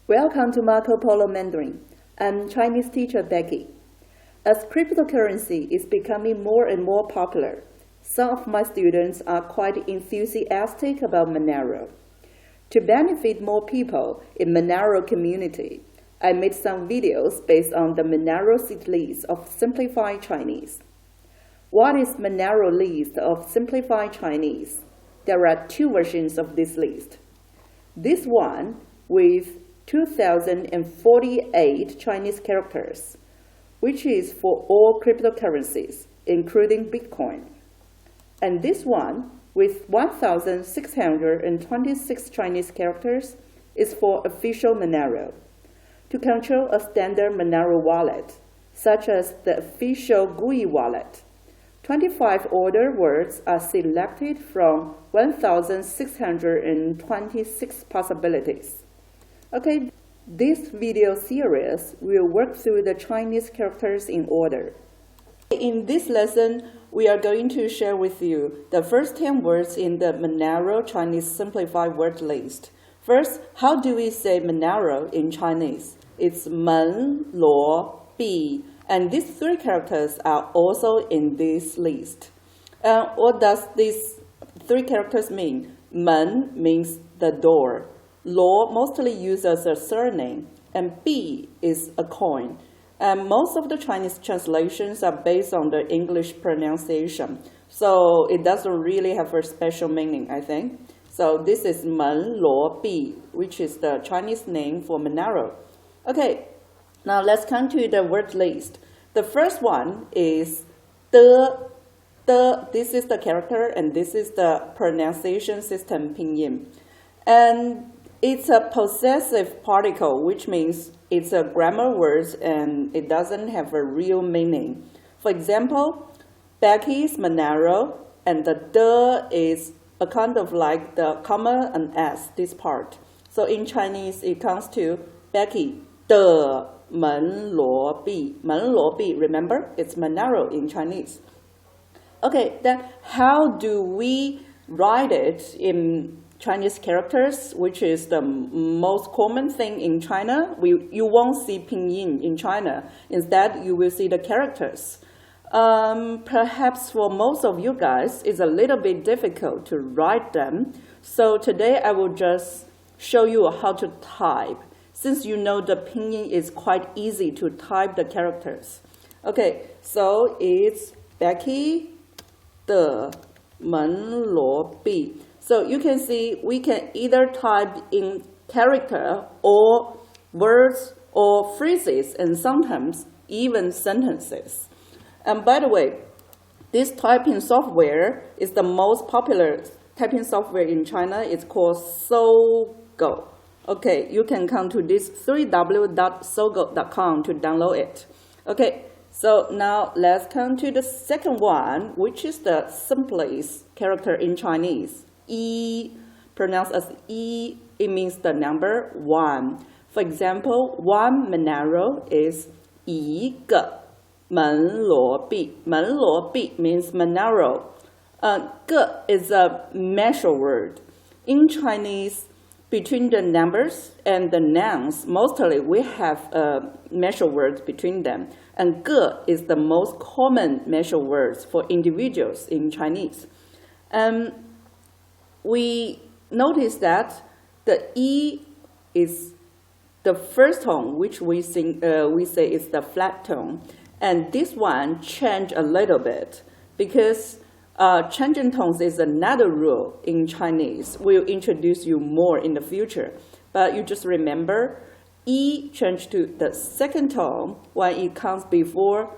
Welcome to Polo Mandarin. I'm Chinese teacher Becky. As cryptocurrency is becoming more and more popular, some of my students are quite enthusiastic about Monero. To benefit more people in Monero community, I made some videos based on the Monero seed list of simplified Chinese. What is Monero list of simplified Chinese? There are two versions of this list. This one with 2,048 Chinese characters, which is for all cryptocurrencies, including Bitcoin. And this one with 1,626 Chinese characters is for official Monero, to control a standard Monero wallet, such as the official GUI wallet. 25 order words are selected from 1,626 possibilities. Okay, this video series will work through the Chinese characters in order. In this lesson, we are going to share with you the first 10 words in the Monero Chinese simplified word list. First, how do we say Monero in Chinese? It's Men, Luo, Bi, and these three characters are also in this list. What does these three characters mean? Men means the door. Luo mostly used as a surname, and Bi is a coin. And most of the Chinese translations are based on the English pronunciation, so it doesn't really have a special meaning, I think. So this is Men, Luo, Bi, which is the Chinese name for Monero. Okay, now let's come to the word list. The first one is the. This is the character, and this is the pronunciation system pinyin. And it's a possessive particle, which means it's a grammar word and it doesn't have a real meaning. For example, Becky's Monero, and the de is a kind of like the comma and s, this part. So in Chinese, it comes to Becky de Men Luo Bi. Men Luo Bi, remember, it's Monero in Chinese. Okay, then how do we write it in Chinese characters, which is the most common thing in China? You won't see pinyin in China. Instead, you will see the characters. Perhaps for most of you guys, it's a little bit difficult to write them. So today, I will just show you how to type, since you know the pinyin is quite easy to type the characters. Okay, so it's Becky de Men Luo Bi. So you can see we can either type in character or words or phrases, and sometimes even sentences. And by the way, this typing software is the most popular typing software in China. It's called Sogo. Okay, you can come to this www.sogo.com to download it. Okay, so now let's come to the second one, which is the simplest character in Chinese. E, pronounced as E, it means the number 1. For example, one Monero is 一个门罗币. 门罗币 means Monero. 个 is a measure word. In Chinese, between the numbers and the nouns, mostly we have measure words between them. And 个 is the most common measure words for individuals in Chinese. We notice that the E is the first tone, which we say is the flat tone. And this one changed a little bit because changing tones is another rule in Chinese. We'll introduce you more in the future. But you just remember, E changed to the second tone when it comes before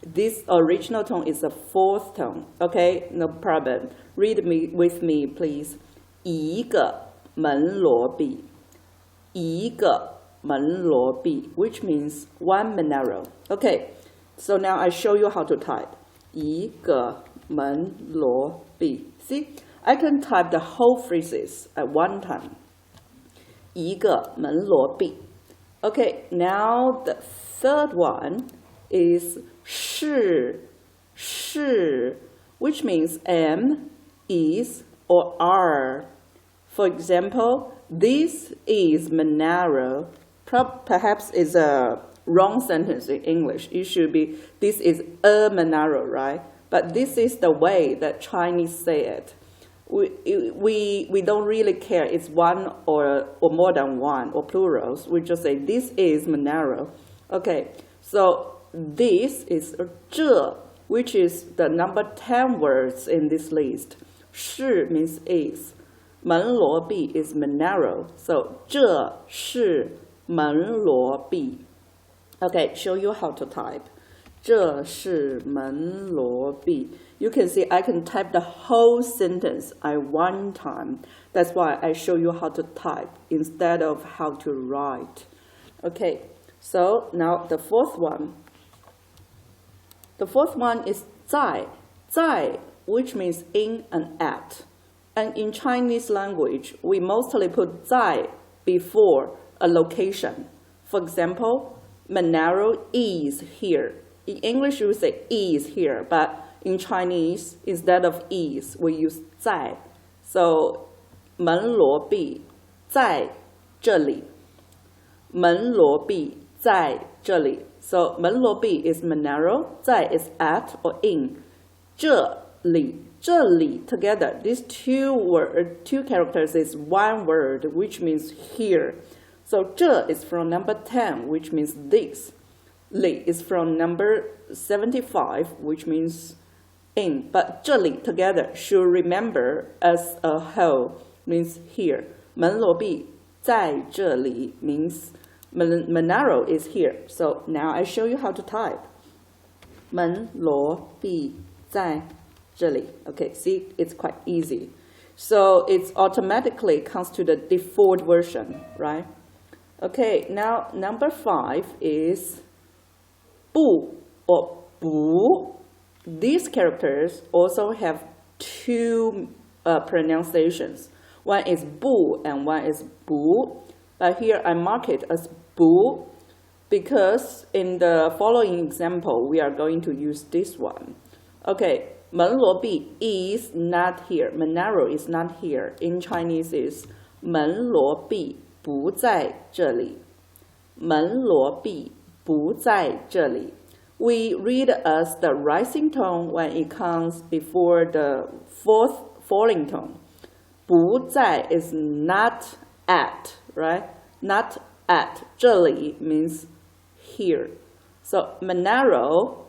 this original tone is the fourth tone. Okay, no problem. Read with me, please. 一个门罗币. 一个门罗币, which means one Monero. Okay, so now I show you how to type. 一个门罗币. See, I can type the whole phrases at one time. 一个门罗币. Okay, now the third one is 是, which means am, is, or are. For example, this is Monero, perhaps is a wrong sentence in English. It should be, this is a Monero, right? But this is the way that Chinese say it. We don't really care it's one or more than one or plurals. We just say this is Monero. Okay, so this is 这, which is the number 10 words in this list. 是 means is. 门罗币 is Monero. So 这是门罗币. Okay, show you how to type. 这是门罗币. You can see I can type the whole sentence at one time. That's why I show you how to type instead of how to write. Okay, so now the fourth one. The fourth one is 在. 在, which means in and at. And in Chinese language, we mostly put 在 before a location. For example, Monero is here. In English, we say is here, but in Chinese, instead of is, we use 在. So, 门罗币在这里. 门罗币在这里. So, 门罗币 is Monero, 在 is at or in. 这里together, these two characters is one word, which means here. So 这 is from number 10, which means this. 里 is from number 75, which means in. But 这里 together should remember as a whole, means here. 门罗币在这里 means Monero is here. So now I show you how to type. 门罗币在这里. Okay, see, it's quite easy. So it automatically comes to the default version, right? Okay, now number 5 is 不 or 不. These characters also have two pronunciations. One is 不 and one is 不. But here I mark it as 不 because in the following example, we are going to use this one. Okay, 门罗币 is not here. Monero is not here. In Chinese is 门罗币不在这里. 门罗币不在这里. We read as the rising tone when it comes before the fourth falling tone. 不在 is not at, right? Not at. 这里 means here. So Monero,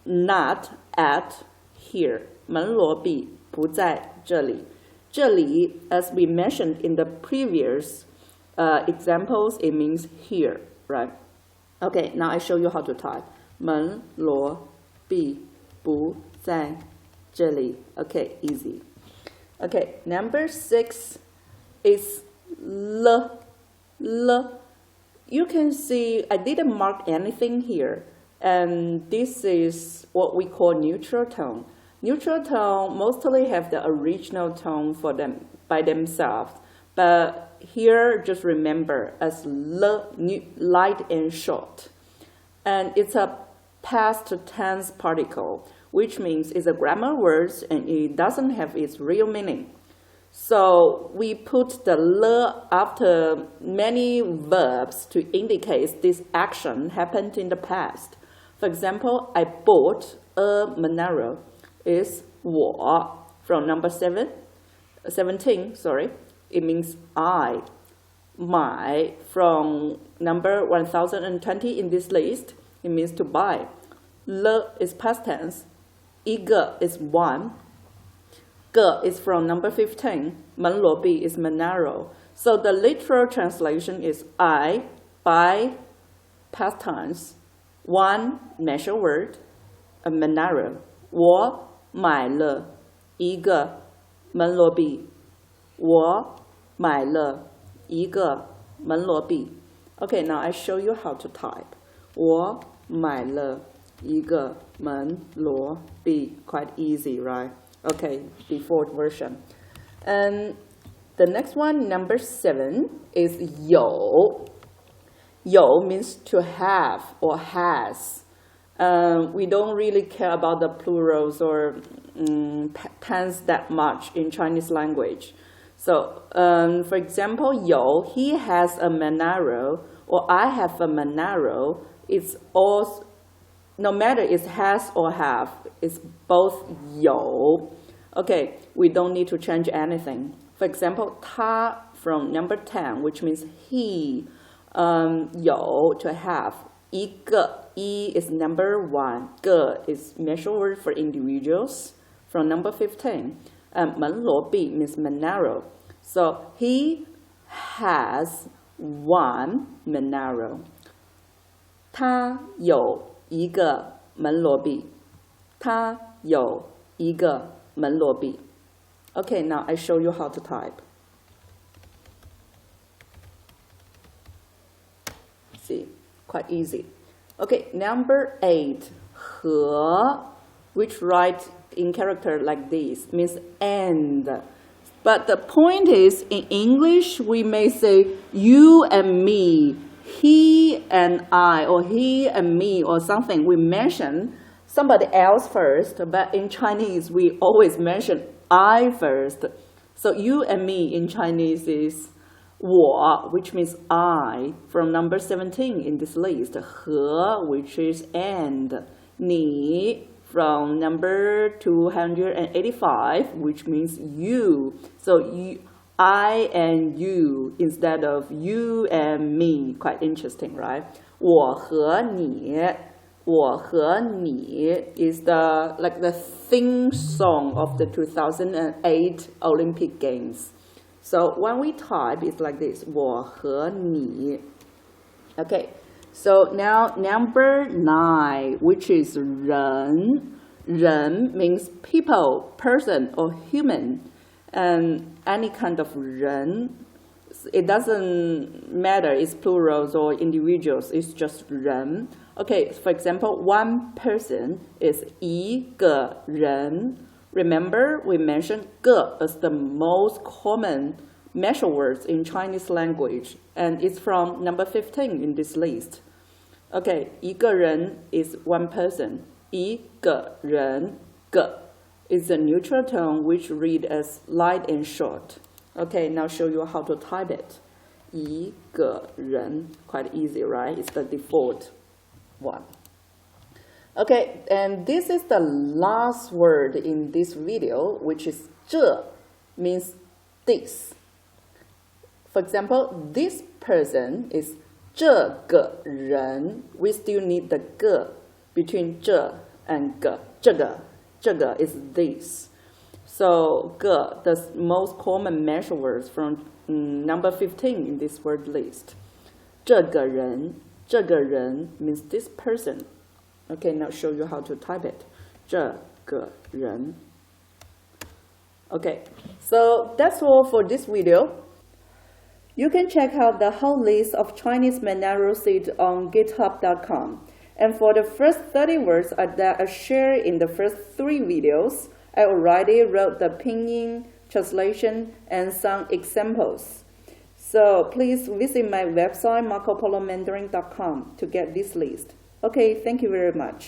not at here. 门罗币不在这里. 这里, as we mentioned in the previous examples, it means here, right? Okay, now I show you how to type. 门罗币不在这里. Okay, easy. Okay, number 6 is l. You can see I didn't mark anything here. And this is what we call neutral tone. Neutral tone mostly have the original tone for them by themselves. But here, just remember as l, light and short. And it's a past tense particle, which means it's a grammar word and it doesn't have its real meaning. So we put the l after many verbs to indicate this action happened in the past. For example, I bought a Monero is 我 from number 17, sorry. It means I. 买 from number 1020 in this list. It means to buy. 了 is past tense. 一个 is one. 个 is from number 15. 门罗币 is Monero. So the literal translation is I buy past tense. One measure word, a Monero. 我买了一个门罗币. 我买了一个门罗币. Okay, now I show you how to type. 我买了一个门罗币. Quite easy, right? Okay, default version. And the next one, number 7, is 有. 有 means to have or has. We don't really care about the plurals or tense that much in Chinese language. So, for example, Yo, he has a Monero, or I have a Monero. It's all, no matter it's has or have, it's both Yo. Okay, we don't need to change anything. For example, 他 from number 10, which means he, 有 to have. 一个 E is number 1, 个 is measure word for individuals from number 15. 门罗币 means Monero. So he has 1 Monero. 他有一个门罗币。他有一个门罗币。Okay, now I show you how to type. See, quite easy. Okay, number 8, 和, which write in character like this, means and. But the point is, in English, we may say you and me, he and I, or he and me, or something. We mention somebody else first, but in Chinese, we always mention I first. So you and me in Chinese is 我, which means I, from number 17 in this list. 和, which is and. 你, from number 285, which means you. So you, I and you instead of you and me. Quite interesting, right? 我和你. 我和你 is the theme song of the 2008 Olympic Games. So when we type, it's like this. 我和你. Okay. So now number 9, which is 人. 人 means people, person, or human. And any kind of 人, it doesn't matter, it's plurals or individuals, it's just 人. Okay, for example, one person is 一个人. Remember, we mentioned 个 as the most common measure words in Chinese language, and it's from number 15 in this list. Okay, 一个人 is one person. 一个人, 个 is a neutral tone which read as light and short. Okay, now show you how to type it. 一个人, quite easy, right? It's the default one. Okay, and this is the last word in this video, which is 这, means this. For example, this person is 这个人. We still need the 个 between 这 and 个. 这个 is this. So 个, the most common measure words from number 15 in this word list. 这个人 means this person. Okay, now show you how to type it. 这个人. Okay, so that's all for this video. You can check out the whole list of Chinese Monero seed on github.com. And for the first 30 words that I shared in the first 3 videos, I already wrote the pinyin, translation, and some examples. So please visit my website, mpmandarin.com, to get this list. Okay, thank you very much.